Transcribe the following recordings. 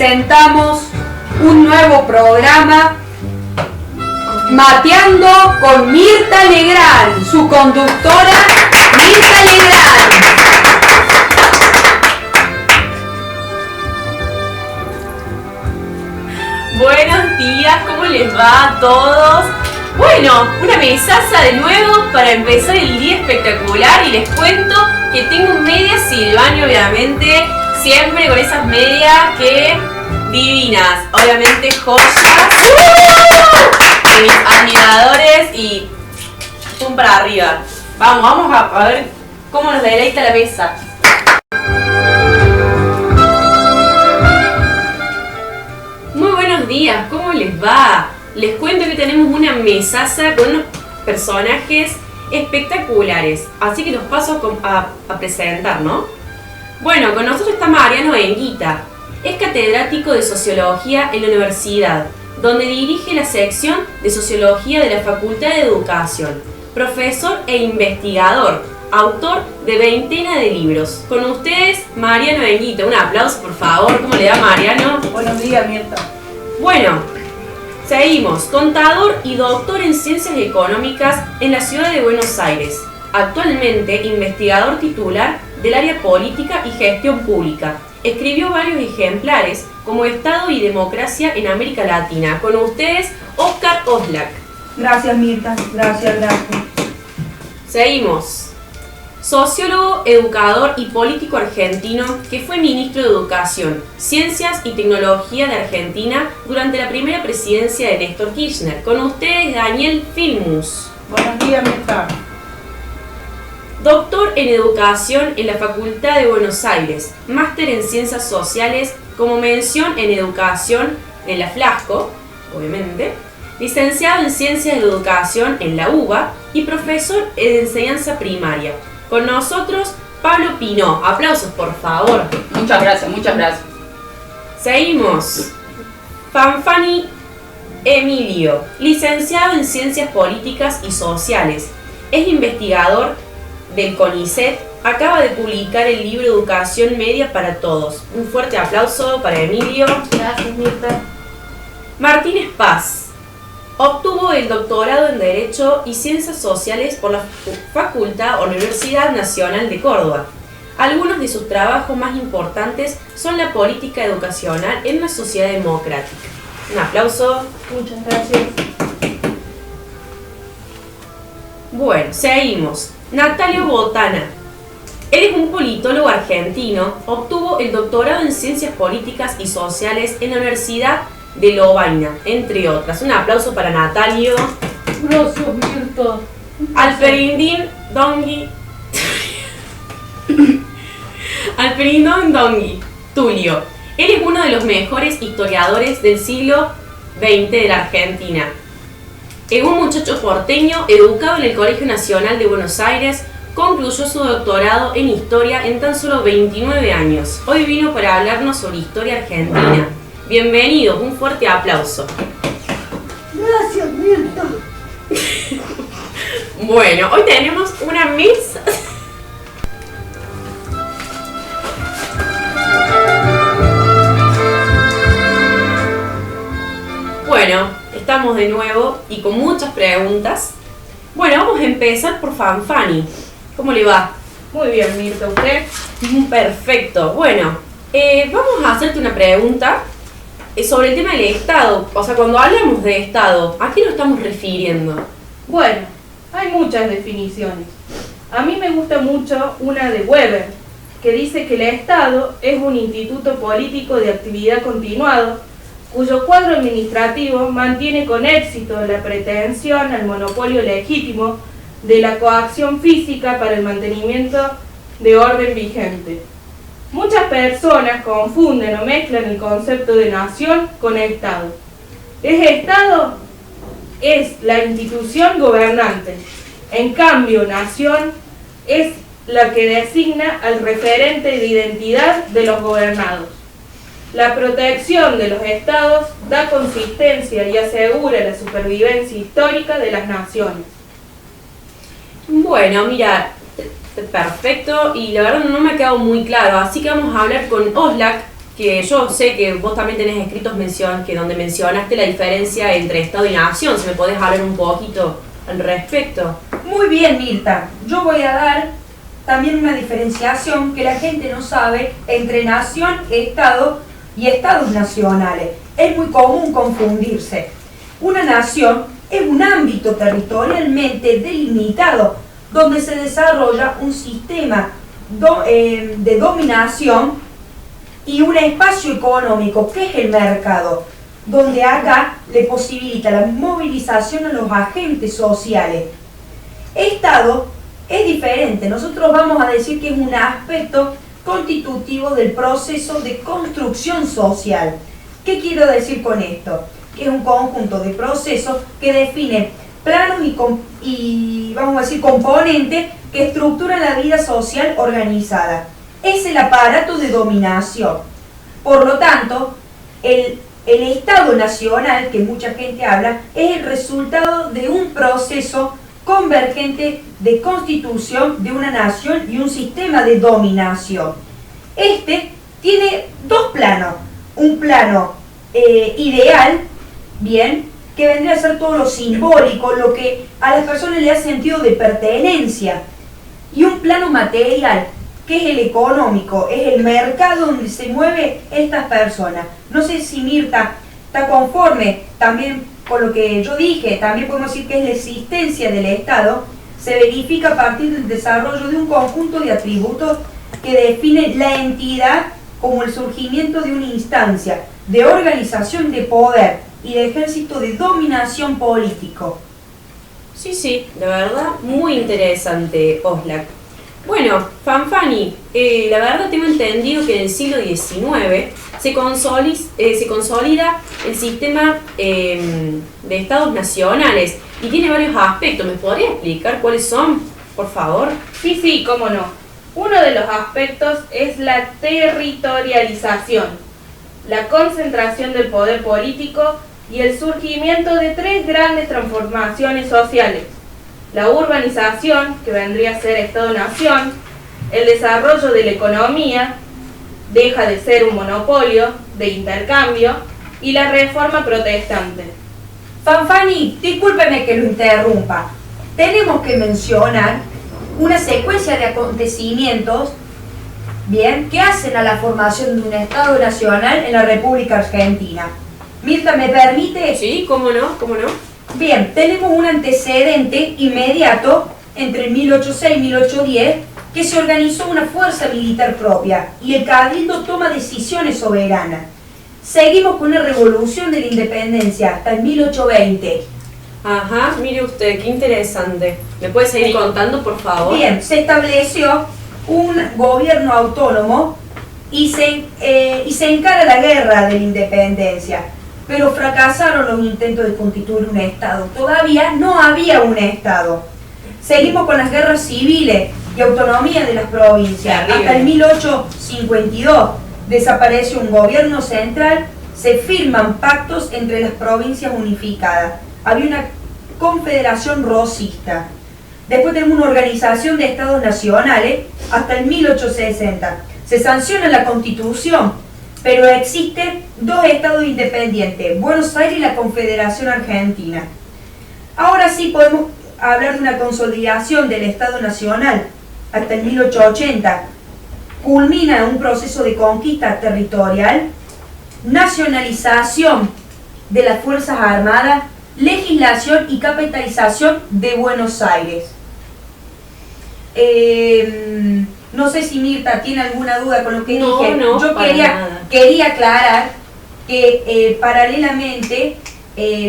presentamos un nuevo programa, Mateando con Mirta Legrand, su conductora Mirta Legrand. Buenos días, ¿cómo les va a todos? Bueno, una mesaza de nuevo para empezar el día espectacular, y les cuento que tengo medias Silvani, obviamente, siempre con esas medias que divinas, obviamente joyas de mis admiradores, y pum para arriba. Vamos a ver cómo nos deleita la mesa. Muy buenos días, ¿cómo les va? Les cuento que tenemos una mesaza con unos personajes espectaculares, así que los paso a presentar, ¿no? Bueno, con nosotros está Mariano Benguita. Es catedrático de Sociología en la universidad, donde dirige la sección de Sociología de la Facultad de Educación. Profesor e investigador, autor de veintena de libros. Con ustedes, Mariano Benguita. Un aplauso, por favor. ¿Cómo le va, Mariano? Buenos días, Mirta. Bueno, seguimos. Contador y doctor en Ciencias Económicas en la ciudad de Buenos Aires. Actualmente investigador titular del área Política y Gestión Pública. Escribió varios ejemplares como Estado y Democracia en América Latina. Con ustedes, Óscar Oslak. Gracias, Mirta. Gracias. Seguimos. Sociólogo, educador y político argentino que fue ministro de Educación, Ciencias y Tecnología de Argentina durante la primera presidencia de Néstor Kirchner. Con ustedes, Daniel Filmus. Buenos días, Mirta. Doctor en Educación en la Facultad de Buenos Aires, máster en Ciencias Sociales como mención en Educación en la Flasco, obviamente, licenciado en Ciencias de Educación en la UBA y profesor de enseñanza primaria. Con nosotros, Pablo Pinó. Aplausos, por favor. Muchas gracias. Seguimos. Fanfani Emilio, licenciado en Ciencias Políticas y Sociales. Es investigador del CONICET. Acaba de publicar el libro Educación Media para Todos. Un fuerte aplauso para Emilio. Gracias, Mirta. Martínez Paz. Obtuvo el doctorado en Derecho y Ciencias Sociales por la Facultad o Universidad Nacional de Córdoba. Algunos de sus trabajos más importantes son la política educacional en una sociedad democrática. Un aplauso. Muchas gracias. Bueno, seguimos. Natalio Botana. Él es un politólogo argentino. Obtuvo el doctorado en Ciencias Políticas y Sociales en la Universidad de Lovaina, entre otras. Un aplauso para Natalio. Gracias, Mirta. Alperindín Dongui Tulio. Él es uno de los mejores historiadores del siglo XX de la Argentina. Es un muchacho porteño educado en el Colegio Nacional de Buenos Aires. Concluyó su doctorado en Historia en tan solo 29 años. Hoy vino para hablarnos sobre historia argentina. Bienvenidos, un fuerte aplauso. Gracias, Mirta. Bueno, hoy tenemos una mesa. Bueno, estamos de nuevo y con muchas preguntas. Bueno, vamos a empezar por Fanfani. ¿Cómo le va? Muy bien, Mirta. ¿Usted? Perfecto. Bueno, vamos a hacerte una pregunta sobre el tema del Estado. O sea, cuando hablamos de Estado, ¿a qué nos estamos refiriendo? Bueno, hay muchas definiciones. A mí me gusta mucho una de Weber, que dice que el Estado es un instituto político de actividad continuado, cuyo cuadro administrativo mantiene con éxito la pretensión al monopolio legítimo de la coacción física para el mantenimiento de orden vigente. Muchas personas confunden o mezclan el concepto de nación con Estado. Ese Estado es la institución gobernante. En cambio, nación es la que designa al referente de identidad de los gobernados. La protección de los estados da consistencia y asegura la supervivencia histórica de las naciones. Bueno, mira, perfecto, y la verdad no me ha quedado muy claro, así que vamos a hablar con Oslak, que yo sé que vos también tenés escritos donde mencionaste la diferencia entre Estado y Nación. Si me podés hablar un poquito al respecto. Muy bien, Mirta. Yo voy a dar también una diferenciación que la gente no sabe entre nación, Estado y estados nacionales. Es muy común confundirse. Una nación es un ámbito territorialmente delimitado donde se desarrolla un sistema de dominación y un espacio económico que es el mercado, donde acá le posibilita la movilización a los agentes sociales. Estado es diferente, nosotros vamos a decir que es un aspecto constitutivo del proceso de construcción social. ¿Qué quiero decir con esto? Que es un conjunto de procesos que define planos y vamos a decir componentes que estructuran la vida social organizada. Es el aparato de dominación. Por lo tanto, el Estado nacional, que mucha gente habla, es el resultado de un proceso convergente de constitución de una nación y un sistema de dominación. Este tiene dos planos. Un plano ideal, bien, que vendría a ser todo lo simbólico, lo que a las personas le da sentido de pertenencia, y un plano material, que es el económico, es el mercado donde se mueven estas personas. No sé si Mirta está conforme también con lo que yo dije. También podemos decir que es la existencia del Estado, se verifica a partir del desarrollo de un conjunto de atributos que definen la entidad como el surgimiento de una instancia de organización de poder y de ejército de dominación político. Sí, la verdad, muy interesante, Oxlack. Bueno, Fanfani, la verdad tengo entendido que en el siglo XIX se consolida el sistema de estados nacionales y tiene varios aspectos. ¿Me podría explicar cuáles son, por favor? Sí, cómo no. Uno de los aspectos es la territorialización, la concentración del poder político y el surgimiento de tres grandes transformaciones sociales: la urbanización, que vendría a ser Estado-Nación, el desarrollo de la economía, deja de ser un monopolio de intercambio, y la reforma protestante. Fanfani, discúlpeme que lo interrumpa. Tenemos que mencionar una secuencia de acontecimientos, bien, que hacen a la formación de un Estado nacional en la República Argentina. Mirta, ¿me permite? Sí, cómo no. Bien, tenemos un antecedente inmediato entre 1806 y 1810 que se organizó una fuerza militar propia y el cabildo toma decisiones soberanas. Seguimos con una revolución de la independencia hasta el 1820. Ajá, mire usted, qué interesante. ¿Me puede seguir contando, por favor? Bien, se estableció un gobierno autónomo y se encara la guerra de la independencia, pero fracasaron los intentos de constituir un Estado. Todavía no había un Estado. Seguimos con las guerras civiles y autonomía de las provincias. Terrible. Hasta el 1852 desaparece un gobierno central, se firman pactos entre las provincias unificadas. Había una confederación rosista. Después tenemos una organización de estados nacionales hasta el 1860. Se sanciona la Constitución, pero existen dos estados independientes, Buenos Aires y la Confederación Argentina. Ahora sí podemos hablar de una consolidación del Estado Nacional hasta el 1880. Culmina un proceso de conquista territorial, nacionalización de las Fuerzas Armadas, legislación y capitalización de Buenos Aires. No sé si Mirta tiene alguna duda con lo que dije. No, yo para nada. quería aclarar que paralelamente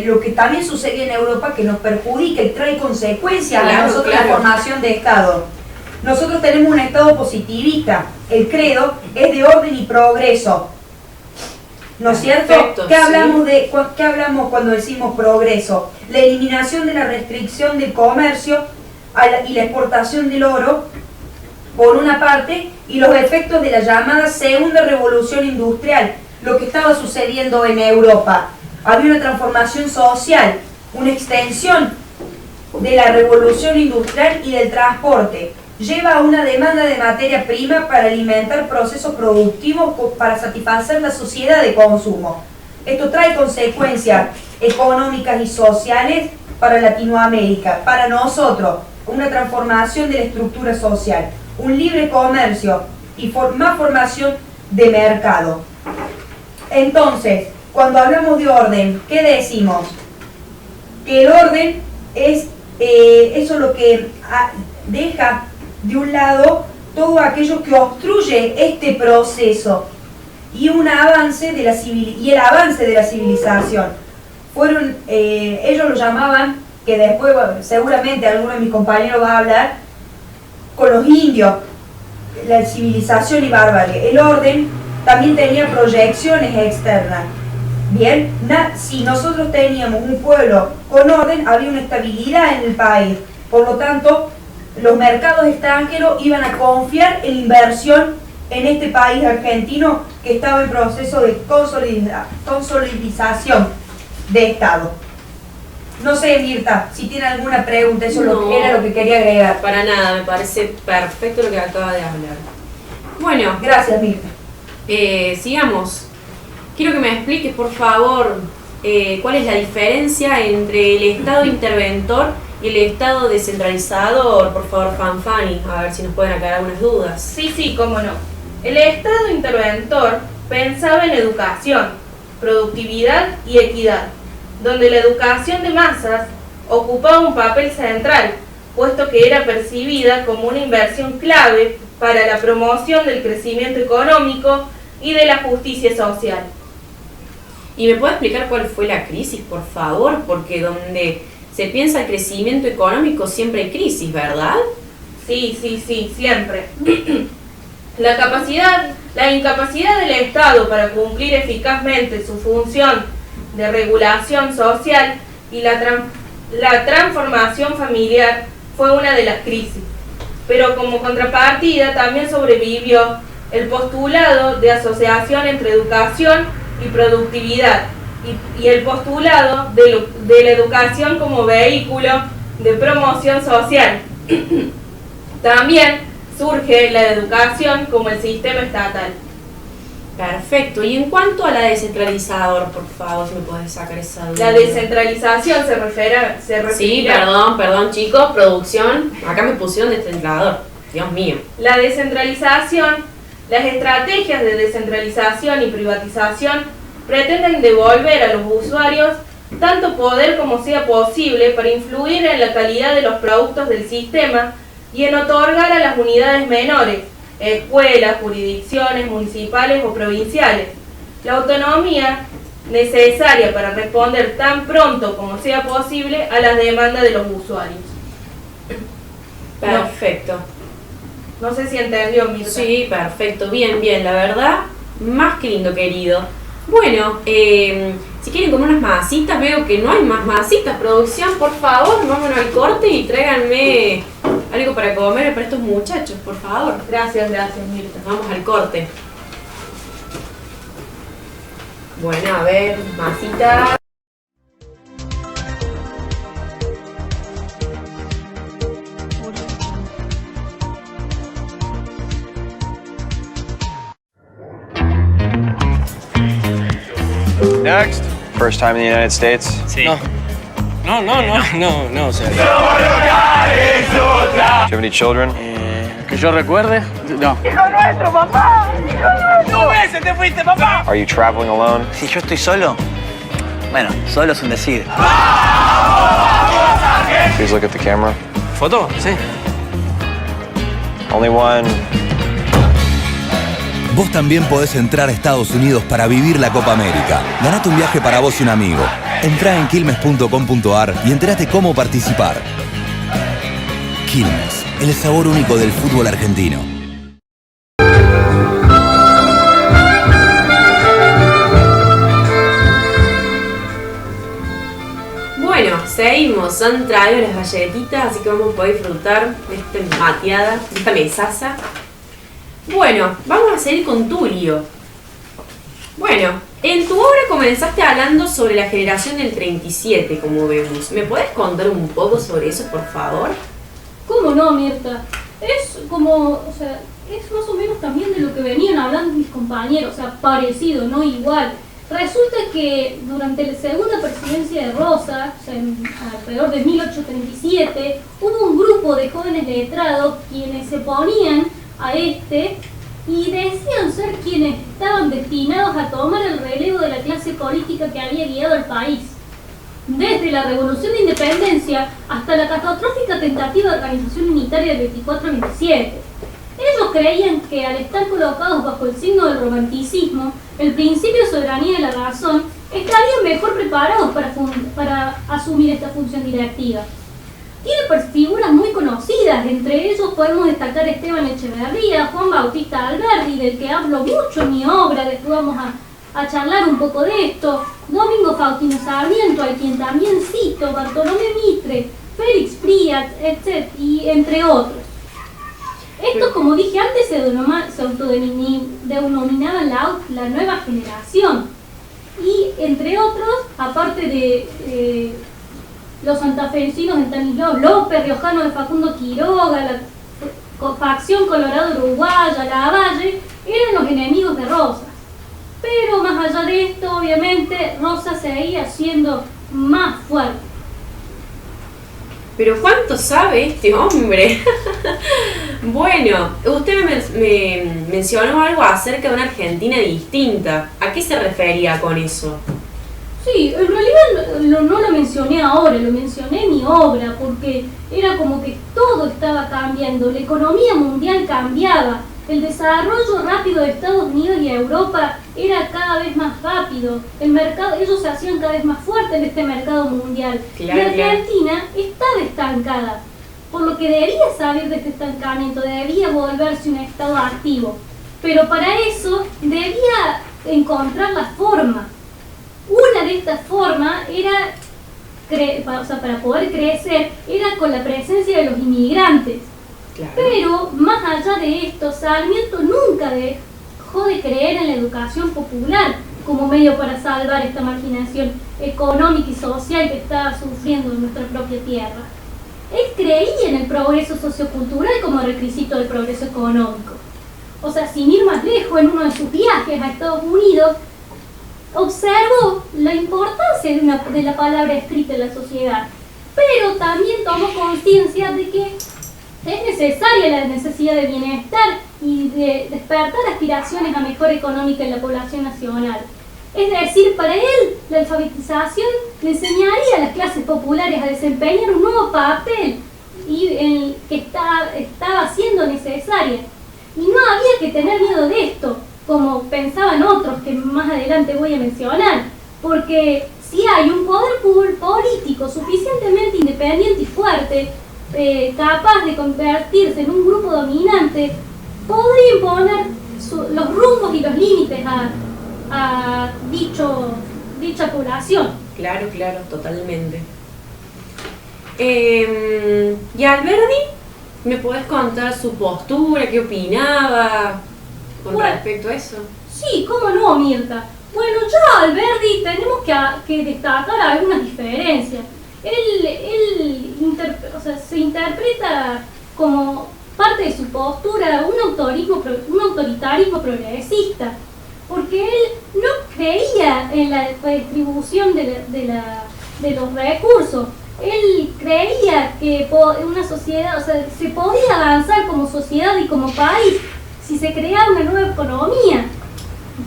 lo que también sucede en Europa, que nos perjudica y trae consecuencias a nosotros la formación de Estado. Nosotros tenemos un Estado positivista. El credo es de orden y progreso. ¿No es cierto? Perfecto, ¿Qué hablamos cuando decimos progreso? La eliminación de la restricción del comercio y la exportación del oro, por una parte, y los efectos de la llamada segunda revolución industrial, lo que estaba sucediendo en Europa. Había una transformación social, una extensión de la revolución industrial y del transporte, lleva a una demanda de materia prima para alimentar procesos productivos para satisfacer la sociedad de consumo. Esto trae consecuencias económicas y sociales para Latinoamérica, para nosotros, una transformación de la estructura social, un libre comercio y más formación de mercado. Entonces, cuando hablamos de orden, ¿qué decimos? Que el orden es eso lo que deja de un lado todo aquello que obstruye este proceso y el avance de la civilización. Ellos lo llamaban, que después seguramente alguno de mis compañeros va a hablar, con los indios, la civilización y barbarie. El orden también tenía proyecciones externas. Bien, si nosotros teníamos un pueblo con orden, había una estabilidad en el país. Por lo tanto, los mercados extranjeros iban a confiar en inversión en este país argentino que estaba en proceso de consolidación de Estado. No sé, Mirta, si tiene alguna pregunta, eso era lo que quería agregar. Para nada, me parece perfecto lo que acaba de hablar. Bueno, gracias, Mirta. Sigamos. Quiero que me expliques, por favor, cuál es la diferencia entre el Estado interventor y el Estado descentralizador. Por favor, Fanfani, a ver si nos pueden aclarar algunas dudas. Sí, cómo no. El Estado interventor pensaba en educación, productividad y equidad, donde la educación de masas ocupaba un papel central, puesto que era percibida como una inversión clave para la promoción del crecimiento económico y de la justicia social. ¿Y me puede explicar cuál fue la crisis, por favor? Porque donde se piensa el crecimiento económico siempre hay crisis, ¿verdad? Sí, siempre. La incapacidad del Estado para cumplir eficazmente su función de regulación social y la transformación familiar fue una de las crisis. Pero como contrapartida también sobrevivió el postulado de asociación entre educación y productividad y el postulado de la educación como vehículo de promoción social. También surge la educación como el sistema estatal. Perfecto. Y en cuanto a la descentralizador, por favor, si me puedes sacar esa duda. La descentralización se refiere. Sí, perdón chicos, producción. Acá me pusieron descentralizador. Dios mío. La descentralización, las estrategias de descentralización y privatización pretenden devolver a los usuarios tanto poder como sea posible para influir en la calidad de los productos del sistema y en otorgar a las unidades menores, escuelas, jurisdicciones municipales o provinciales, la autonomía necesaria para responder tan pronto como sea posible a las demandas de los usuarios. Perfecto. No sé si entendió, Mirta. Sí, perfecto. Bien, la verdad, más que lindo, querido. Bueno, si quieren comer unas masitas, veo que no hay más masitas. Producción, por favor, vámonos al corte y tráiganme algo para comer para estos muchachos, por favor. Gracias, Mirta. Vamos al corte. Bueno, a ver, masita. Next. First time in the United States? Sí. No, o sea. Do you have any children? Que yo recuerde, no. ¡Hijo nuestro, papá! ¡Hijo nuestro! ¡2 veces te fuiste, papá! Are you traveling alone? Si yo estoy solo, bueno, solo es un decir. Please look at the camera. ¿Foto? Sí. Only one. Vos también podés entrar a Estados Unidos para vivir la Copa América. Ganate un viaje para vos y un amigo. Entrá en quilmes.com.ar y entérate cómo participar. Quilmes, el sabor único del fútbol argentino. Bueno, seguimos. Han traído las galletitas, así que vamos a poder disfrutar de esta mateada, de esta mesaza. Bueno, vamos a seguir con Tulio. Bueno, en tu obra comenzaste hablando sobre la generación del 37, como vemos. ¿Me puedes contar un poco sobre eso, por favor? ¿Cómo no, Mirta? Es como, o sea, es más o menos también de lo que venían hablando mis compañeros, o sea, parecido, no igual. Resulta que durante la segunda presidencia de Rosa, o sea, alrededor de 1837, hubo un grupo de jóvenes letrados quienes se oponían a este y decían ser quienes estaban destinados a tomar el relevo de la clase política que había guiado al país. Desde la Revolución de Independencia hasta la catastrófica tentativa de organización unitaria del 24-27. Ellos creían que al estar colocados bajo el signo del romanticismo, el principio de soberanía de la razón, estarían mejor preparados para asumir esta función directiva. Tiene figuras muy conocidas, entre ellos podemos destacar Esteban Echeverría, Juan Bautista Alberdi, del que hablo mucho en mi obra, después vamos a charlar un poco de esto, Domingo Faustino Sarmiento, al quien también cito, Bartolomé Mitre, Félix Friat, etc., y entre otros. Estos, como dije antes, se autodenominaban la nueva generación. Y entre otros, aparte de los santafesinos de Estanislao López, riojano de Facundo Quiroga, la facción colorado uruguaya, la Valle, eran los enemigos de Rosas. Pero más allá de esto, obviamente, Rosas seguía siendo más fuerte. Pero ¿cuánto sabe este hombre? Bueno, usted me mencionó algo acerca de una Argentina distinta. ¿A qué se refería con eso? Sí, en realidad no lo mencioné ahora, lo mencioné en mi obra, porque era como que todo estaba cambiando, la economía mundial cambiaba, el desarrollo rápido de Estados Unidos y Europa era cada vez más rápido, el mercado, ellos se hacían cada vez más fuertes en este mercado mundial. Claro, y Argentina estaba estancada, por lo que debía salir de este estancamiento, debía volverse un estado activo, pero para eso debía encontrar la forma. Una de estas formas era, para poder crecer, era con la presencia de los inmigrantes. Claro. Pero más allá de esto, Sarmiento nunca dejó de creer en la educación popular como medio para salvar esta marginación económica y social que estaba sufriendo en nuestra propia tierra. Él creía en el progreso sociocultural como requisito del progreso económico. O sea, sin ir más lejos, en uno de sus viajes a Estados Unidos, observó la importancia de la palabra escrita en la sociedad, pero también tomó conciencia de que es necesaria la necesidad de bienestar y de despertar aspiraciones a mejor económica en la población nacional. Es decir, para él, la alfabetización le enseñaría a las clases populares a desempeñar un nuevo papel que estaba siendo necesaria. Y no había que tener miedo de esto, como pensaban otros que más adelante voy a mencionar, porque si hay un poder político suficientemente independiente y fuerte, capaz de convertirse en un grupo dominante, podría imponer los rumbos y los límites a dicha población. Claro, totalmente. ¿Y Alberdi? ¿Me podés contar su postura? ¿Qué opinaba con respecto a eso? Sí, cómo no, Mirta. Bueno, ya Alberdi tenemos que destacar algunas diferencias. Él se interpreta como parte de su postura un autoritarismo progresista, porque él no creía en la distribución de los recursos. Él creía que una sociedad, se podía avanzar como sociedad y como país si se creaba una nueva economía.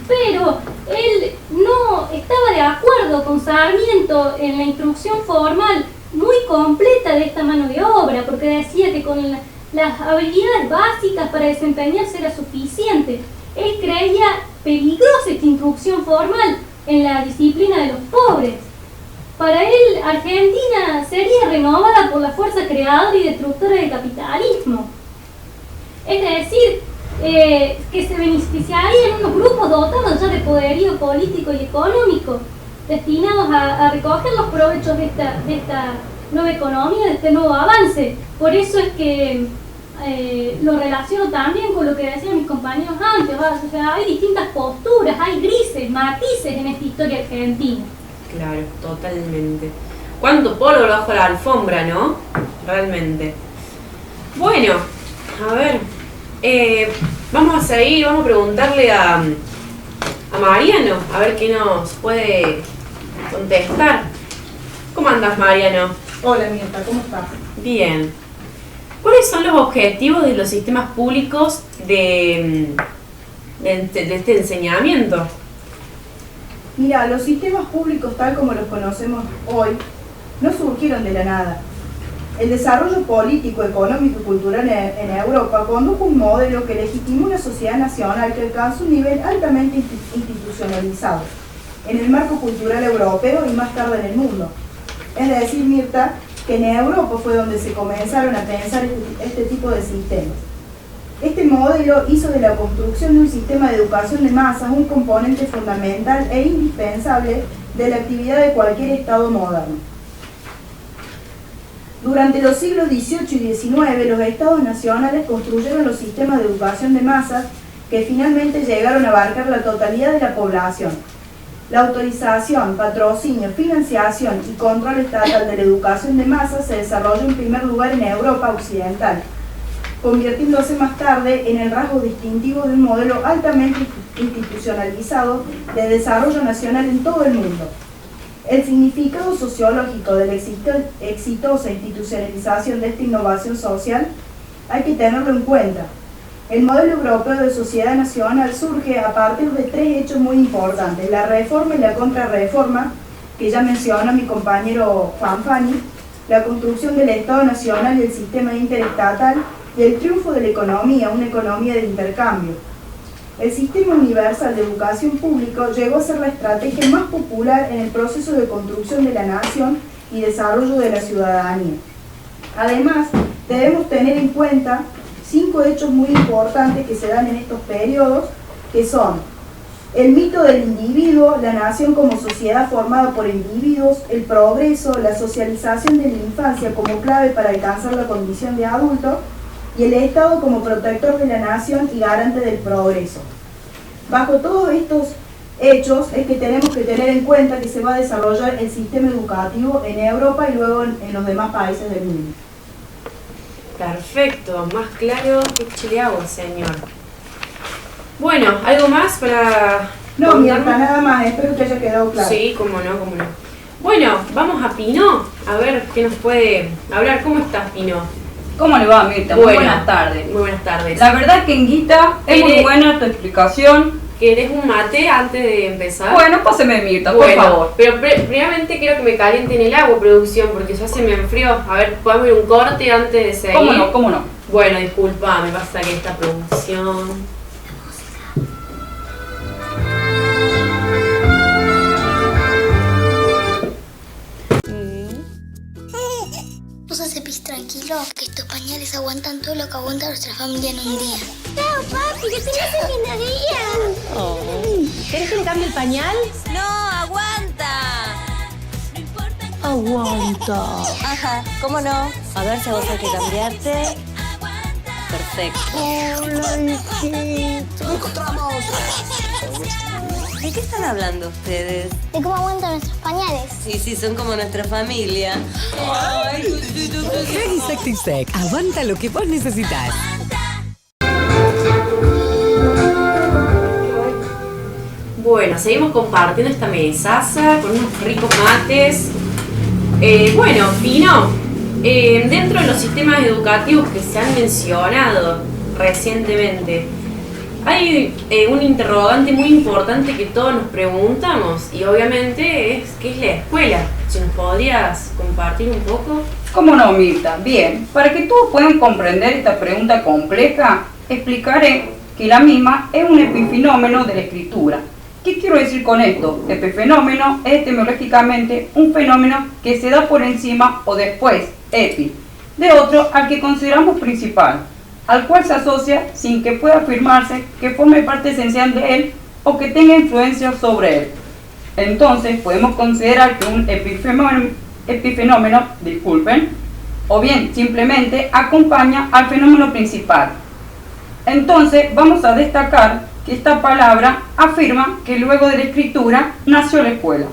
Pero él no estaba de acuerdo con Sarmiento en la instrucción formal muy completa de esta mano de obra, porque decía que con las habilidades básicas para desempeñarse era suficiente. Él creía peligrosa esta instrucción formal en la disciplina de los pobres. Para él, Argentina sería renovada por la fuerza creadora y destructora del capitalismo. Es decir, que se beneficiarían unos grupos dotados ya de poderío político y económico, destinados a recoger los provechos de esta nueva economía, de este nuevo avance. Por eso es que lo relaciono también con lo que decían mis compañeros antes. O sea, hay distintas posturas, hay grises, matices en esta historia argentina. Claro, totalmente. Cuánto polvo bajo la alfombra, ¿no? Realmente. Bueno, a ver. Vamos a seguir, vamos a preguntarle a Mariano, a ver qué nos puede contestar. ¿Cómo andas, Mariano? Hola, Mirta, ¿cómo estás? Bien. ¿Cuáles son los objetivos de los sistemas públicos de este enseñamiento? Mira, los sistemas públicos tal como los conocemos hoy no surgieron de la nada. El desarrollo político, económico y cultural en Europa condujo un modelo que legitimó una sociedad nacional que alcanzó un nivel altamente institucionalizado en el marco cultural europeo y más tarde en el mundo. Es decir, Mirta, que en Europa fue donde se comenzaron a pensar este tipo de sistemas. Este modelo hizo de la construcción de un sistema de educación de masas un componente fundamental e indispensable de la actividad de cualquier Estado moderno. Durante los siglos XVIII y XIX, los Estados nacionales construyeron los sistemas de educación de masas que finalmente llegaron a abarcar la totalidad de la población. La autorización, patrocinio, financiación y control estatal de la educación de masas se desarrolló en primer lugar en Europa occidental, convirtiéndose más tarde en el rasgo distintivo de un modelo altamente institucionalizado de desarrollo nacional en todo el mundo. El significado sociológico de la exitosa institucionalización de esta innovación social hay que tenerlo en cuenta. El modelo europeo de sociedad nacional surge a partir de tres hechos muy importantes: la reforma y la contrarreforma, que ya mencionó mi compañero Juan Fani, la construcción del Estado Nacional y el sistema interestatal, y el triunfo de la economía, una economía de intercambio. El sistema universal de educación pública llegó a ser la estrategia más popular en el proceso de construcción de la nación y desarrollo de la ciudadanía. Además, debemos tener en cuenta 5 hechos muy importantes que se dan en estos periodos, que son el mito del individuo, la nación como sociedad formada por individuos, el progreso, la socialización de la infancia como clave para alcanzar la condición de adulto, y el Estado como protector de la nación y garante del progreso. Bajo todos estos hechos es que tenemos que tener en cuenta que se va a desarrollar el sistema educativo en Europa y luego en los demás países del mundo. Perfecto, más claro que chile agua, señor. Bueno, ¿algo más para...? No, Mirta, nada más, espero que haya quedado claro. Sí, cómo no, cómo no. Bueno, vamos a Pino, a ver qué nos puede hablar. ¿Cómo estás, Pino? ¿Cómo le va, Mirta? Muy buenas tardes. Muy buenas tardes. La verdad que en Guita es muy buena tu explicación. ¿Querés un mate antes de empezar? Bueno, páseme, Mirta, bueno, por favor. Pero primeramente quiero que me calienten el agua, producción, porque ya se me enfrió. A ver, ¿podemos ir un corte antes de seguir? ¿Cómo no? ¿Cómo no? Bueno, disculpa, me pasa que esta producción... Vos cepís tranquilo, que estos pañales aguantan todo lo que aguanta nuestra familia en un día. ¡No, papi, que tenés un día! Oh. ¿Querés que le cambie el pañal? ¡No, aguanta! Aguanta. Ajá, ¿cómo no? A ver si a vos hay que cambiarte. Perfecto. Hola, hijito. ¡Nos encontramos! ¿De qué están hablando ustedes? De cómo aguantan nuestros pañales. Sí, son como nuestra familia. Huggies Active Sec. Aguanta lo que vos necesitas. Bueno, seguimos compartiendo esta mesaza con unos ricos mates. Bueno, Pino, dentro de los sistemas educativos que se han mencionado recientemente, hay un interrogante muy importante que todos nos preguntamos, y obviamente es ¿qué es la escuela? Si nos podrías compartir un poco. ¿Cómo no, Mirta? Bien, para que todos puedan comprender esta pregunta compleja, explicaré que la misma es un epifenómeno de la escritura. ¿Qué quiero decir con esto? Epifenómeno es etimológicamente un fenómeno que se da por encima o después, epi, de otro al que consideramos principal, al cual se asocia sin que pueda afirmarse que forme parte esencial de él o que tenga influencia sobre él. Entonces podemos considerar que un epifenómeno, o bien simplemente acompaña al fenómeno principal. Entonces vamos a destacar que esta palabra afirma que luego de la escritura nació la escuela.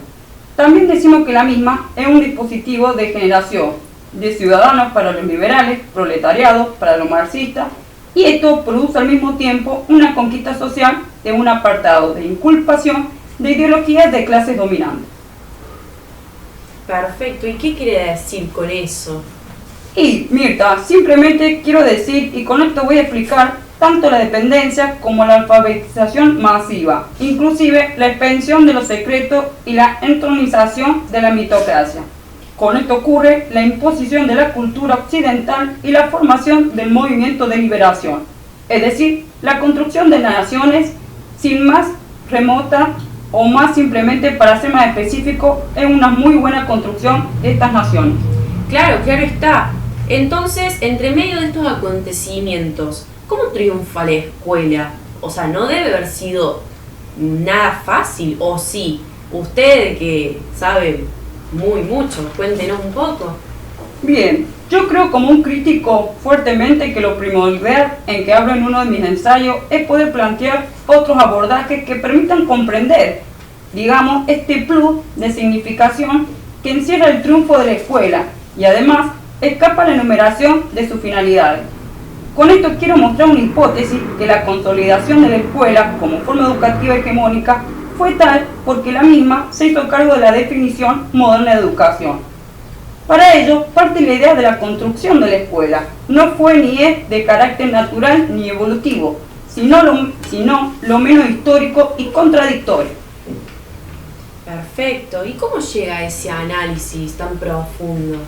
También decimos que la misma es un dispositivo de generación de ciudadanos para los liberales, proletariados para los marxistas Y esto produce al mismo tiempo una conquista social de un apartado de inculpación de ideologías de clases dominantes. Perfecto, ¿y qué quiere decir con eso? Y Mirta, simplemente quiero decir, y con esto voy a explicar tanto la dependencia como la alfabetización masiva, inclusive la expansión de los secretos y la entronización de la mitocracia. Con esto ocurre la imposición de la cultura occidental y la formación del movimiento de liberación, es decir, la construcción de naciones sin más remota o más simplemente, para ser más específico, es una muy buena construcción de estas naciones. Claro, claro está. Entonces, entre medio de estos acontecimientos, ¿cómo triunfa la escuela? O sea, no debe haber sido nada fácil, ¿o sí? Usted que sabe mucho, cuéntenos un poco. Bien, yo creo como un crítico fuertemente que lo primordial en que hablo en uno de mis ensayos es poder plantear otros abordajes que permitan comprender, digamos, este plus de significación que encierra el triunfo de la escuela y además escapa la enumeración de sus finalidades. Con esto quiero mostrar una hipótesis que la consolidación de la escuela como forma educativa hegemónica fue tal porque la misma se hizo cargo de la definición moderna de educación. Para ello, parte la idea de la construcción de la escuela. No fue ni es de carácter natural ni evolutivo, sino lo menos histórico y contradictorio. Perfecto. ¿Y cómo llega a ese análisis tan profundo?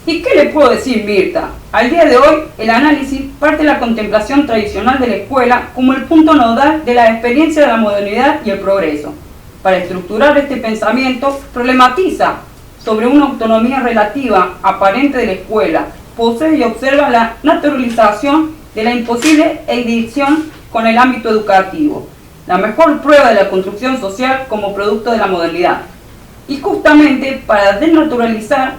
¿Y qué le puedo decir, Mirta? Al día de hoy, el análisis parte de la contemplación tradicional de la escuela como el punto nodal de la experiencia de la modernidad y el progreso. Para estructurar este pensamiento, problematiza sobre una autonomía relativa aparente de la escuela, posee y observa la naturalización de la imposible edición con el ámbito educativo, la mejor prueba de la construcción social como producto de la modernidad. Y justamente para desnaturalizar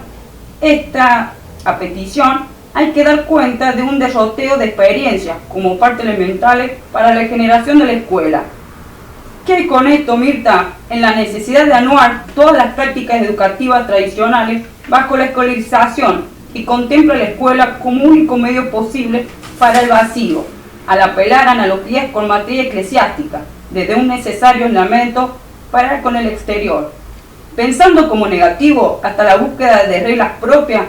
esta petición hay que dar cuenta de un derroteo de experiencias como parte elemental para la generación de la escuela. ¿Qué hay con esto, Mirta? En la necesidad de anular todas las prácticas educativas tradicionales bajo la escolarización y contempla la escuela como único medio posible para el vacío, al apelar a analogías con materia eclesiástica, desde un necesario aislamiento para con el exterior, pensando como negativo hasta la búsqueda de reglas propias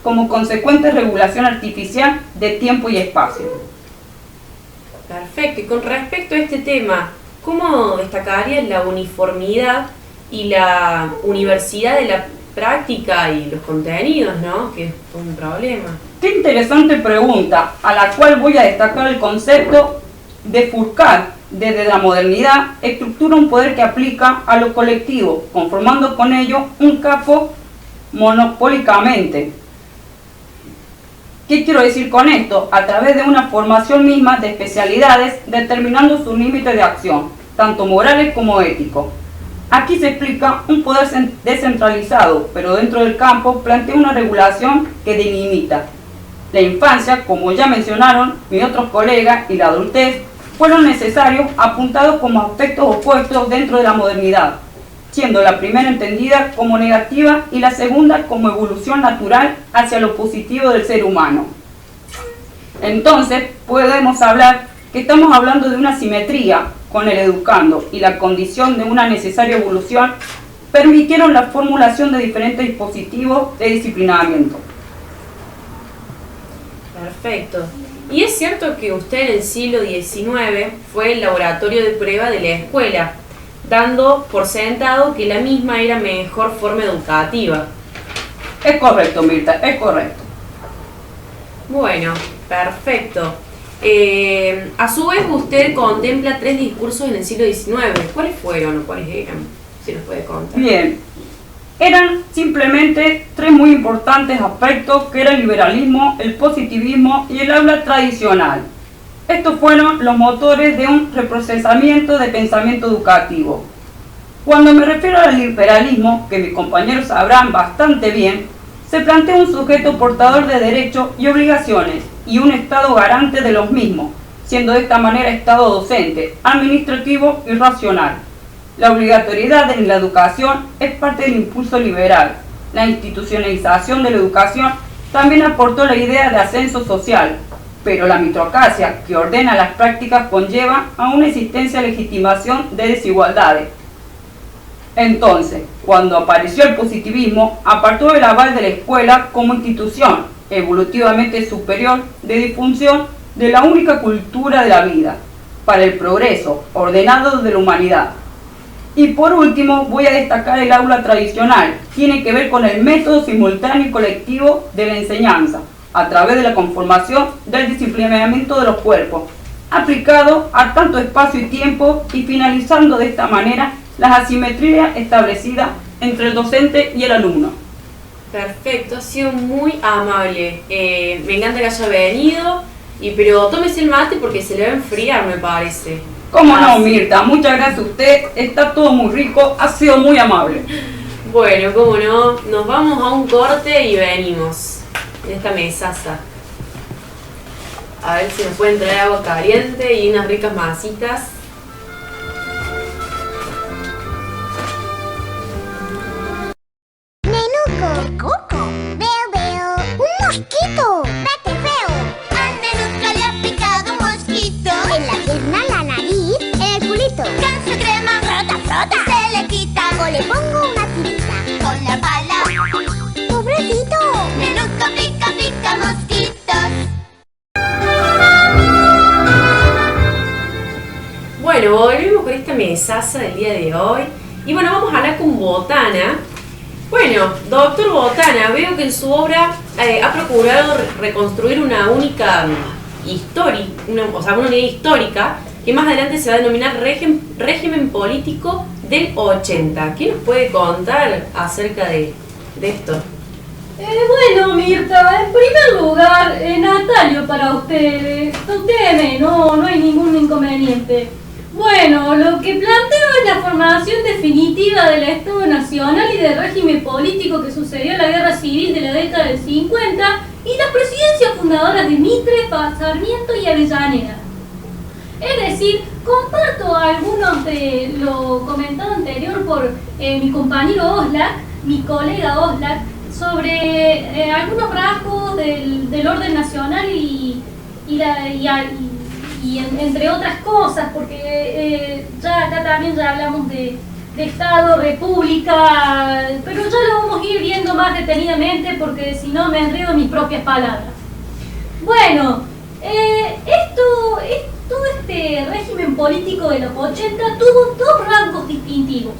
como consecuente regulación artificial de tiempo y espacio. Perfecto, y con respecto a este tema, ¿cómo destacarías la uniformidad y la universidad de la práctica y los contenidos, ¿no? Que es un problema. Qué interesante pregunta, a la cual voy a destacar el concepto de Foucault. Desde la modernidad, estructura un poder que aplica a lo colectivo, conformando con ello un campo monopólicamente. ¿Qué quiero decir con esto? A través de una formación misma de especialidades, determinando sus límites de acción, tanto morales como éticos. Aquí se explica un poder descentralizado, pero dentro del campo plantea una regulación que delimita. La infancia, como ya mencionaron mis otros colegas, y la adultez, fueron necesarios apuntados como aspectos opuestos dentro de la modernidad, siendo la primera entendida como negativa y la segunda como evolución natural hacia lo positivo del ser humano. Entonces, podemos hablar que estamos hablando de una simetría con el educando y la condición de una necesaria evolución permitieron la formulación de diferentes dispositivos de disciplinamiento. Perfecto. Y es cierto que usted en el siglo XIX fue el laboratorio de prueba de la escuela, dando por sentado que la misma era mejor forma educativa. Es correcto, Mirta, es correcto. Bueno, perfecto. A su vez usted contempla 3 discursos en el siglo XIX. ¿Cuáles fueron o cuáles eran? Si nos puede contar. Bien. Eran simplemente 3 muy importantes aspectos, que era el liberalismo, el positivismo y el habla tradicional. Estos fueron los motores de un reprocesamiento de pensamiento educativo. Cuando me refiero al liberalismo, que mis compañeros sabrán bastante bien, se plantea un sujeto portador de derechos y obligaciones y un Estado garante de los mismos, siendo de esta manera Estado docente, administrativo y racional. La obligatoriedad en la educación es parte del impulso liberal. La institucionalización de la educación también aportó la idea de ascenso social, pero la mitocracia que ordena las prácticas conlleva a una existencia de legitimación de desigualdades. Entonces, cuando apareció el positivismo, apartó el aval de la escuela como institución evolutivamente superior de difusión de la única cultura de la vida, para el progreso ordenado de la humanidad. Y por último, voy a destacar el aula tradicional. Tiene que ver con el método simultáneo y colectivo de la enseñanza, a través de la conformación del disciplinamiento de los cuerpos, aplicado a tanto espacio y tiempo y finalizando de esta manera las asimetrías establecidas entre el docente y el alumno. Perfecto, ha sido muy amable. Me encanta que haya venido, pero tómese el mate porque se le va a enfriar, me parece. ¿Cómo no, Mirta? Muchas gracias a usted, está todo muy rico, ha sido muy amable. Bueno, cómo no, nos vamos a un corte y venimos en esta mesaza. A ver si nos pueden traer agua caliente y unas ricas masitas. ¡Nenuco! ¿Coco? ¡Veo, veo! ¡Un mosquito! ¡Vete feo! A Nenuca le ha picado un mosquito. En la pierna, la nariz, en el culito. Cansa crema, Frota, frota. se le quita. O le pongo una tirita. Con la pala. ¡Pobrecito! Nenuca pica, pica mosquitos. Bueno, volvemos con esta mesaza del día de hoy. Y bueno, vamos a hablar con Botana. Bueno, doctor Botana, veo que en su obra ha procurado reconstruir una única historia, una unidad histórica que más adelante se va a denominar régimen político del 80. ¿Qué nos puede contar acerca de esto? Bueno, Mirta, en primer lugar, Natalio para ustedes. Usted no hay ningún inconveniente. Bueno, lo que planteo es la formación definitiva del Estado Nacional y del régimen político que sucedió en la Guerra Civil de la década del 50 y las presidencias fundadoras de Mitre, Sarmiento y Avellaneda. Es decir, comparto algunos de lo comentado anterior por mi compañero Oslak, mi colega Oslak, sobre algunos rasgos del orden nacional y entre otras cosas, porque ya acá también ya hablamos de Estado, República, pero ya lo vamos a ir viendo más detenidamente porque si no me enredo en mis propias palabras. Bueno, todo este régimen político de los 80 tuvo dos rasgos distintivos.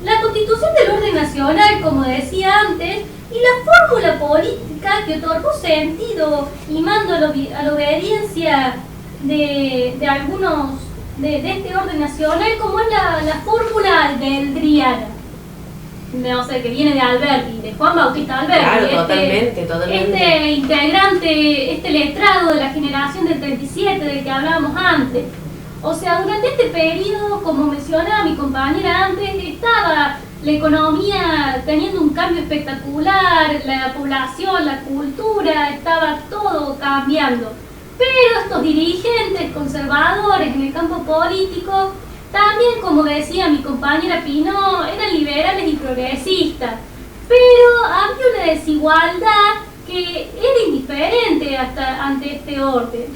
La Constitución del Orden Nacional, como decía antes, y la fórmula política que otorgó sentido y mando a la obediencia de algunos de este orden nacional, como es la fórmula albertiana. No sé, que viene de Alberti, de Juan Bautista Alberti. Claro, totalmente. Este integrante, este letrado de la generación del 37 del que hablábamos antes. O sea, durante este periodo, como mencionaba mi compañera antes, estaba la economía teniendo un cambio espectacular, la población, la cultura, estaba todo cambiando. Pero estos dirigentes conservadores en el campo político, también, como decía mi compañera Pino, eran liberales y progresistas. Pero había una desigualdad que era indiferente ante este orden.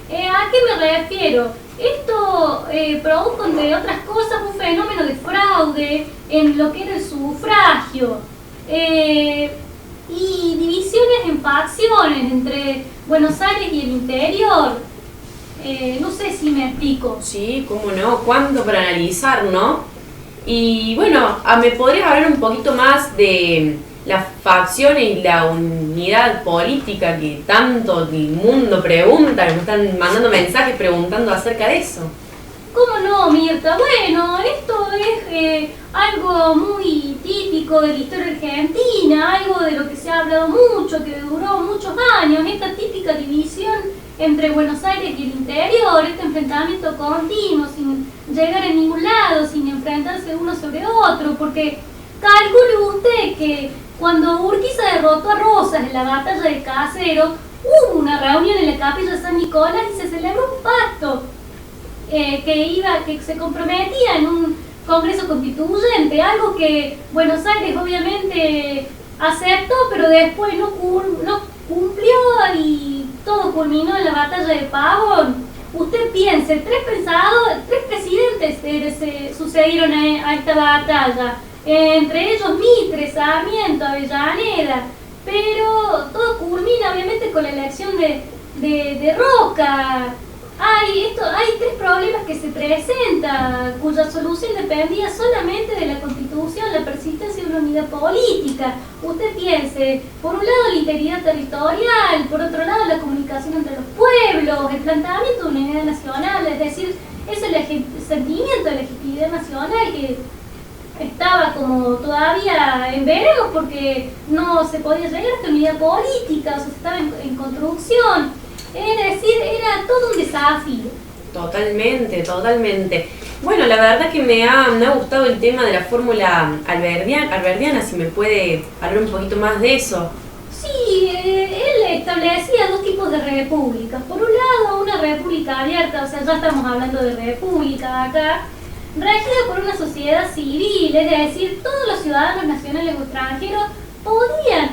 ¿A qué me refiero? Esto produjo, entre otras cosas, un fenómeno de fraude en lo que era el sufragio y divisiones en facciones entre Buenos Aires y el interior. No sé si me explico. Sí, cómo no, cuánto para analizar, ¿no? Y bueno, ¿me podrías hablar un poquito más de las facciones y la unidad política que tanto el mundo pregunta, que me están mandando mensajes preguntando acerca de eso? ¿Cómo no, Mirta? Bueno, esto es algo muy típico de la historia argentina, algo de lo que se ha hablado mucho, que duró muchos años, esta típica división entre Buenos Aires y el interior, este enfrentamiento continuo, sin llegar a ningún lado, sin enfrentarse uno sobre otro, porque calcule usted que cuando Urquiza derrotó a Rosas en la batalla de Caseros, hubo una reunión en la capilla de San Nicolás y se celebró un pacto que se comprometía en un congreso constituyente, algo que Buenos Aires obviamente aceptó, pero después no cumplió y todo culminó en la batalla de Pavón, usted piense, tres presidentes se sucedieron a esta batalla, entre ellos Mitre, Sarmiento, Avellaneda, pero todo culmina obviamente con la elección de Roca. Hay tres problemas que se presentan, cuya solución dependía solamente de la Constitución, la persistencia de una unidad política. Usted piense, por un lado la integridad territorial, por otro lado la comunicación entre los pueblos, el planteamiento de una unidad nacional, es decir, ese sentimiento de legitimidad nacional que estaba como todavía en veremos porque no se podía llegar a esta unidad política, o sea, estaba en construcción. Es decir, era todo un desafío. Totalmente. Bueno, la verdad que me ha gustado el tema de la fórmula alberdiana, si me puede hablar un poquito más de eso. Sí, él establecía dos tipos de repúblicas. Por un lado, una república abierta, o sea, ya estamos hablando de república acá, regida por una sociedad civil, es decir, todos los ciudadanos nacionales o extranjeros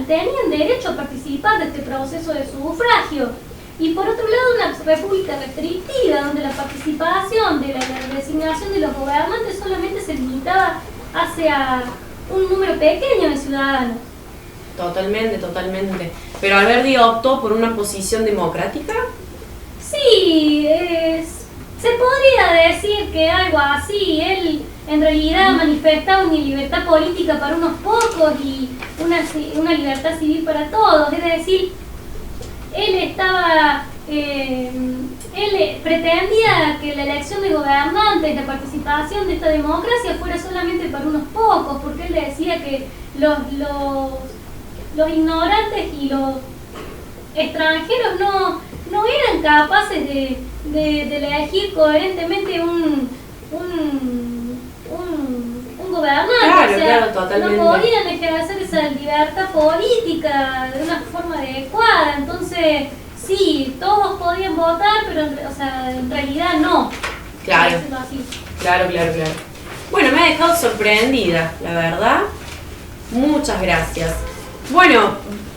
tenían derecho a participar de este proceso de sufragio. Y por otro lado, una república restrictiva, donde la participación de la designación de los gobernantes solamente se limitaba hacia un número pequeño de ciudadanos. Totalmente. Pero Alberdi optó por una posición democrática. Sí, se podría decir que algo así. Él en realidad manifestaba una libertad política para unos pocos y una libertad civil para todos. Es decir, él pretendía que la elección de gobernantes, la participación de esta democracia fuera solamente para unos pocos, porque él decía que los ignorantes y los extranjeros no eran capaces de elegir coherentemente un gobernante. Claro, o sea, claro, totalmente. No podían ejercer esa libertad política de una forma adecuada. Entonces, sí, todos podían votar, pero en realidad no. Claro. Claro. Bueno, me ha dejado sorprendida, la verdad. Muchas gracias. Bueno,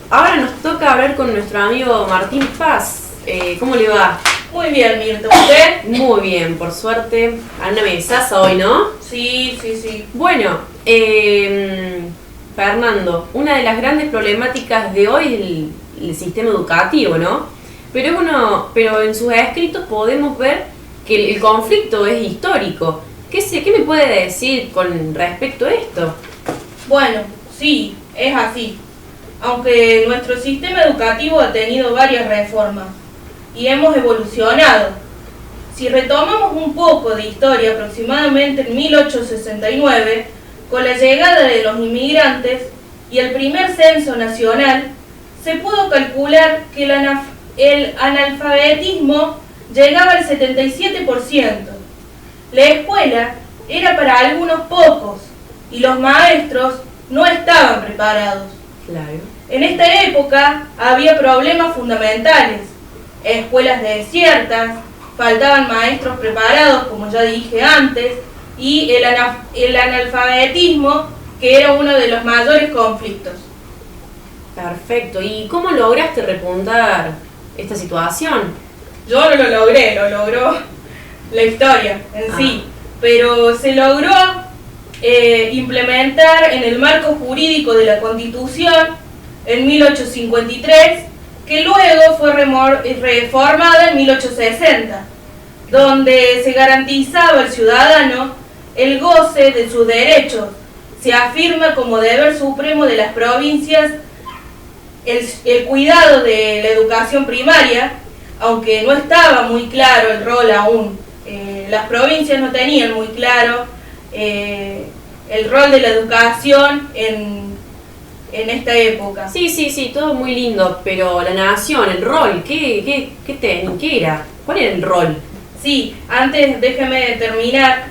ahora nos toca hablar con nuestro amigo Martín Paz. ¿Cómo le va? Muy bien, Mirta, ¿usted? Muy bien, por suerte. A una mesaza hoy, ¿no? Sí. Bueno, Fernando, una de las grandes problemáticas de hoy es el sistema educativo, ¿no? Pero en sus escritos podemos ver que el conflicto es histórico. ¿Qué me puede decir con respecto a esto? Bueno, sí, es así. Aunque nuestro sistema educativo ha tenido varias reformas y hemos evolucionado. Si retomamos un poco de historia, aproximadamente en 1869, con la llegada de los inmigrantes y el primer censo nacional, se pudo calcular que el analfabetismo llegaba al 77%. La escuela era para algunos pocos y los maestros no estaban preparados. Claro. En esta época había problemas fundamentales, escuelas desiertas, faltaban maestros preparados, como ya dije antes, y el analfabetismo, que era uno de los mayores conflictos. Perfecto. ¿Y cómo lograste repuntar esta situación? Yo no lo logré, lo logró la historia en sí, pero se logró implementar en el marco jurídico de la Constitución en 1853, que luego fue reformada en 1860, donde se garantizaba al ciudadano el goce de sus derechos. Se afirma como deber supremo de las provincias el cuidado de la educación primaria, aunque no estaba muy claro el rol aún. Las provincias no tenían muy claro el rol de la educación en esta época. Sí, todo muy lindo, pero la nación, el rol, ¿qué era? ¿Cuál era el rol? Sí, antes déjeme terminar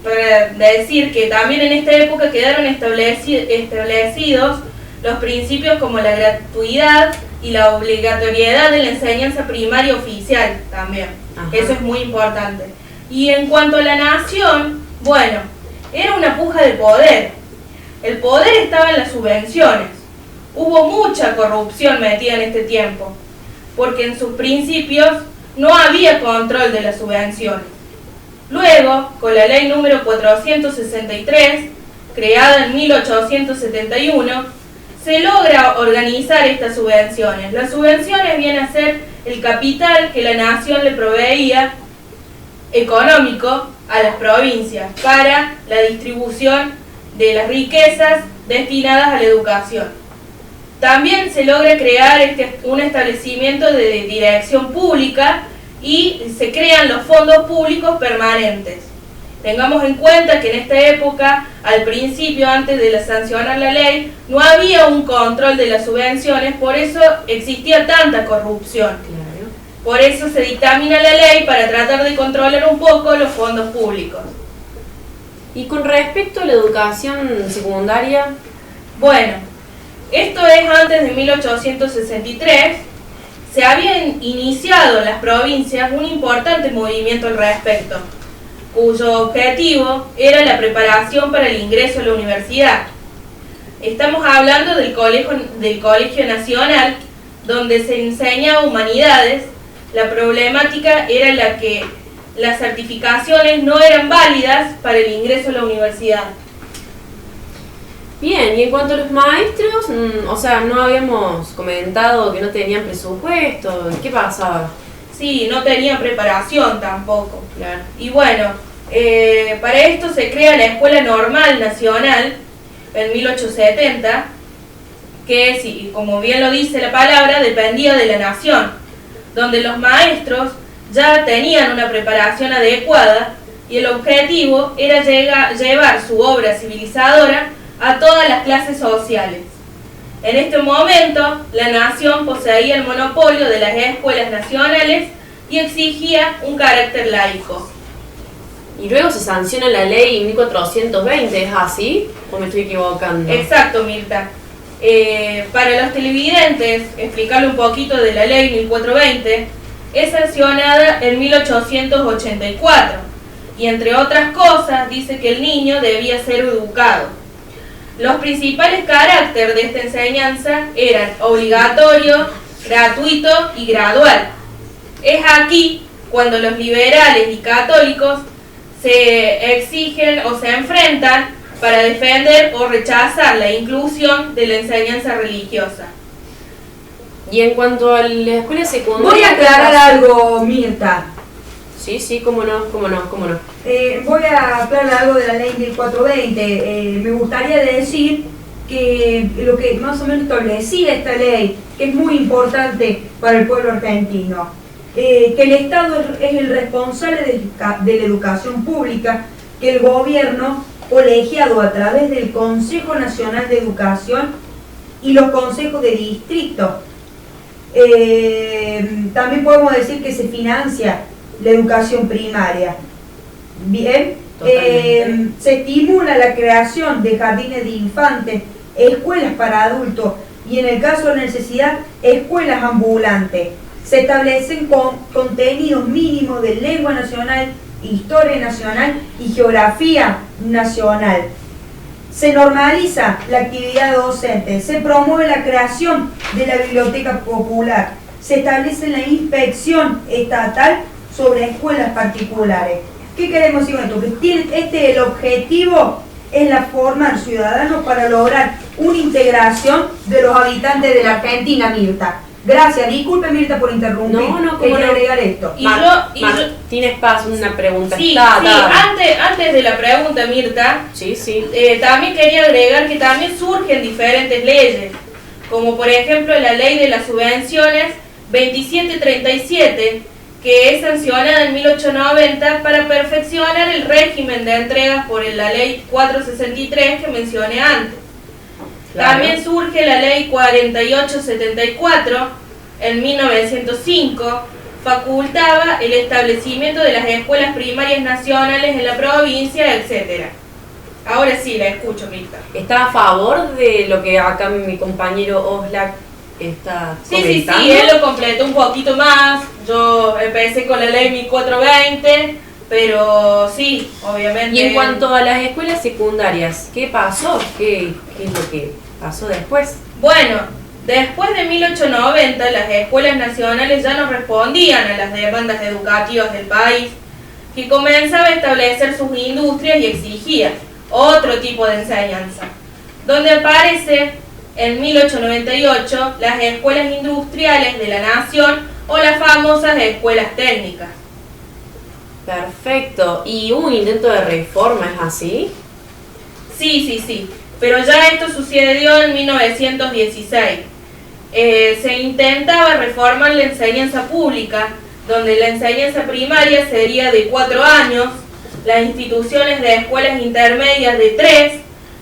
para decir que también en esta época quedaron establecidos los principios como la gratuidad y la obligatoriedad de la enseñanza primaria oficial también. Ajá. Eso es muy importante. Y en cuanto a la nación, era una puja de poder. El poder estaba en las subvenciones. hubo mucha corrupción metida en este tiempo, porque en sus principios no había control de las subvenciones. Luego, con la ley número 463, creada en 1871, se logra organizar estas subvenciones. Las subvenciones vienen a ser el capital que la nación le proveía económico a las provincias para la distribución de las riquezas destinadas a la educación. También se logra crear un establecimiento de dirección pública y se crean los fondos públicos permanentes. Tengamos en cuenta que en esta época, al principio, antes de sancionar la ley, no había un control de las subvenciones, por eso existía tanta corrupción. Por eso se dictamina la ley para tratar de controlar un poco los fondos públicos. Y con respecto a la educación secundaria, bueno, esto es antes de 1863, se habían iniciado en las provincias un importante movimiento al respecto, cuyo objetivo era la preparación para el ingreso a la universidad. Estamos hablando del Colegio Nacional, donde se enseñaba humanidades. La problemática era la que las certificaciones no eran válidas para el ingreso a la universidad. Bien, y en cuanto a los maestros, o sea, no habíamos comentado que no tenían presupuesto, ¿qué pasaba? Sí, no tenían preparación tampoco. Claro. Y bueno, para esto se crea la Escuela Normal Nacional en 1870, que, sí, como bien lo dice la palabra, dependía de la nación, donde los maestros ya tenían una preparación adecuada y el objetivo era llevar su obra civilizadora a todas las clases sociales. En este momento, la nación poseía el monopolio de las escuelas nacionales y exigía un carácter laico. Y luego se sanciona la ley 1420, ¿es así? ¿O me estoy equivocando? Exacto, Mirta. Para los televidentes, explicarle un poquito de la ley 1420, es sancionada en 1884 y entre otras cosas dice que el niño debía ser educado. Los principales caracteres de esta enseñanza eran obligatorio, gratuito y gradual. Es aquí cuando los liberales y católicos se exigen o se enfrentan para defender o rechazar la inclusión de la enseñanza religiosa. Y en cuanto a la escuela secundaria... Voy a aclarar algo, Mirta. Sí, cómo no. Voy a aclarar algo de la ley 1420. Me gustaría decir que lo que más o menos establecía esta ley, que es muy importante para el pueblo argentino, que el Estado es el responsable de la educación pública, que el gobierno colegiado a través del Consejo Nacional de Educación y los consejos de distrito. También podemos decir que se financia la educación primaria. Bien, se estimula la creación de jardines de infantes, escuelas para adultos y en el caso de necesidad, escuelas ambulantes. Se establecen contenidos mínimos de lengua nacional, historia nacional y geografía nacional. Se normaliza la actividad docente, se promueve la creación de la biblioteca popular, se establece la inspección estatal sobre escuelas particulares. ¿Qué queremos decir con esto? Que el objetivo es la formar ciudadanos para lograr una integración de los habitantes de la Argentina, Mirta. Gracias, disculpe Mirta por interrumpir. No, quería agregar esto. Tienes paz, una pregunta. Sí, antes de la pregunta, Mirta, también quería agregar que también surgen diferentes leyes, como por ejemplo la ley de las subvenciones 2737, que es sancionada en 1890 para perfeccionar el régimen de entregas por la ley 463 que mencioné antes. Claro. También surge la ley 4874 en 1905, facultaba el establecimiento de las escuelas primarias nacionales en la provincia, etc. Ahora sí, la escucho, Mirta. ¿Está a favor de lo que acá mi compañero Oslak está comentando? Sí, él lo completó un poquito más. Yo empecé con la ley 1420, pero sí, obviamente. Y en cuanto a las escuelas secundarias, ¿qué pasó? ¿Qué es lo que pasó después? Bueno, después de 1890 las escuelas nacionales ya no respondían a las demandas educativas del país, que comenzaba a establecer sus industrias y exigía otro tipo de enseñanza, donde aparece en 1898 las escuelas industriales de la nación o las famosas escuelas técnicas. Perfecto. ¿Y hubo un intento de reforma, es así? Sí, pero ya esto sucedió en 1916. Se intentaba reformar la enseñanza pública, donde la enseñanza primaria sería de 4 años, las instituciones de escuelas intermedias de 3,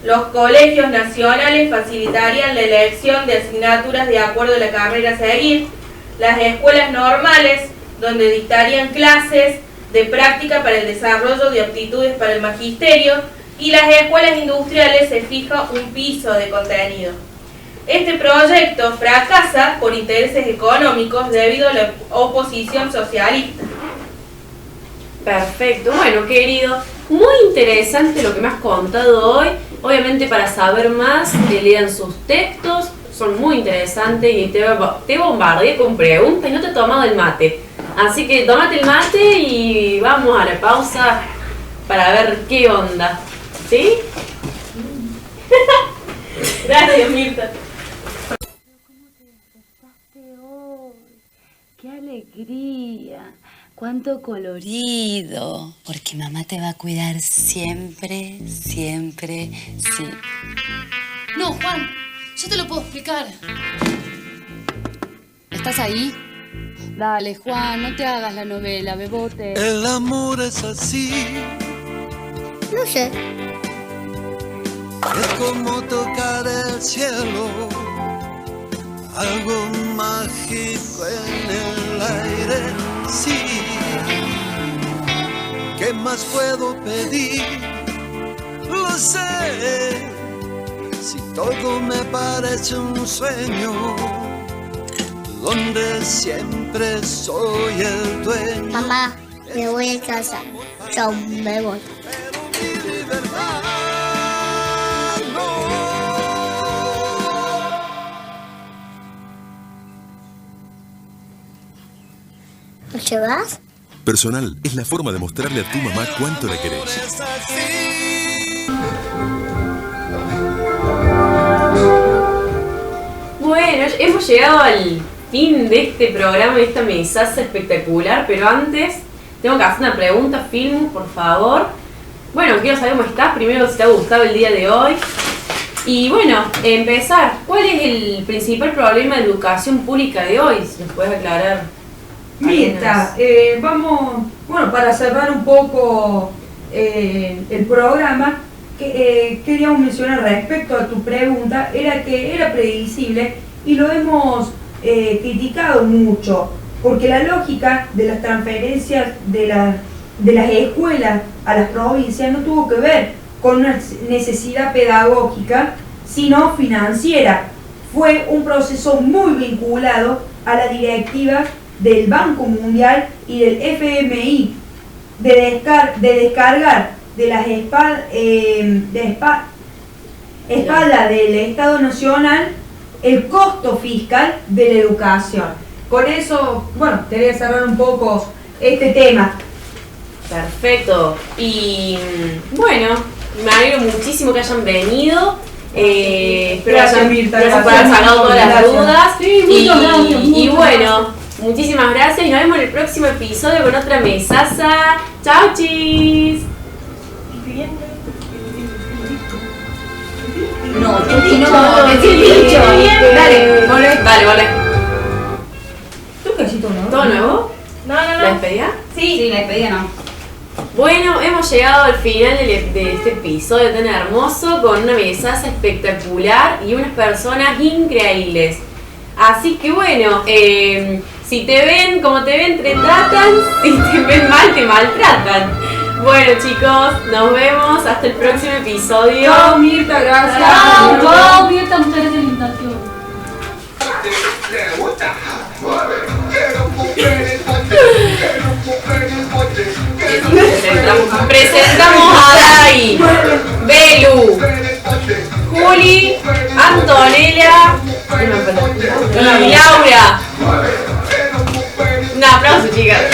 los colegios nacionales facilitarían la elección de asignaturas de acuerdo a la carrera a seguir, las escuelas normales, donde dictarían clases de práctica para el desarrollo de aptitudes para el magisterio, y las escuelas industriales se fija un piso de contenido. Este proyecto fracasa por intereses económicos debido a la oposición socialista. Perfecto. Bueno, querido, muy interesante lo que me has contado hoy. Obviamente, para saber más, te lean sus textos, son muy interesantes y te bombardeé con preguntas y no te he tomado el mate. Así que tómate el mate y vamos a la pausa para ver qué onda. ¿Sí? Gracias, Mirta. ¡Qué alegría! ¡Cuánto colorido! Porque mamá te va a cuidar siempre, siempre, sí. No, Juan, yo te lo puedo explicar. ¿Estás ahí? Dale, Juan, no te hagas la novela, bebote. El amor es así. No sé. Es como tocar el cielo, algo mágico en el aire, sí. ¿Qué más puedo pedir? Lo sé, si todo me parece un sueño, donde siempre soy el dueño. Mamá, me voy a casa. Chao, me voy. ¿Lo llevas? Personal es la forma de mostrarle a tu mamá cuánto la querés. Bueno, hemos llegado al fin de este programa, de esta mesaza espectacular, pero antes tengo que hacer una pregunta, Filmus, por favor. Bueno, quiero saber cómo estás, primero si te ha gustado el día de hoy. Y bueno, empezar, ¿cuál es el principal problema de educación pública de hoy? Si nos puedes aclarar. Mirta, vamos, bueno, para cerrar un poco el programa, queríamos mencionar respecto a tu pregunta, era que era predecible y lo hemos criticado mucho, porque la lógica de las transferencias de las escuelas a las provincias no tuvo que ver con una necesidad pedagógica, sino financiera. Fue un proceso muy vinculado a la directiva del Banco Mundial y del FMI de descargar de las espaldas del Estado Nacional el costo fiscal de la educación. Con eso, bueno, quería cerrar un poco este tema. Perfecto. Y bueno, me alegro muchísimo que hayan venido. Espero Gracias, Mirta, por haber sacado todas las dudas. Sí, muchas gracias, Y bueno, muchísimas gracias y nos vemos en el próximo episodio con otra mesaza. ¡Chao, chis! No, el bicho. Dale, volvé. ¿Tú casito no? ¿Todo nuevo? No. ¿La despedida? Sí, la despedida no. Bueno, hemos llegado al final de este episodio tan hermoso con una mesaza espectacular y unas personas increíbles. Así que bueno, si te ven como te ven, te tratan, si te ven mal, te maltratan. Bueno chicos, nos vemos hasta el próximo episodio. Chao Mirta, gracias. Chao, Mirta, muchas gracias por la invitación. Presentamos a Dai, Belu, Juli, Antonella y Laura. Un aplauso, chicas.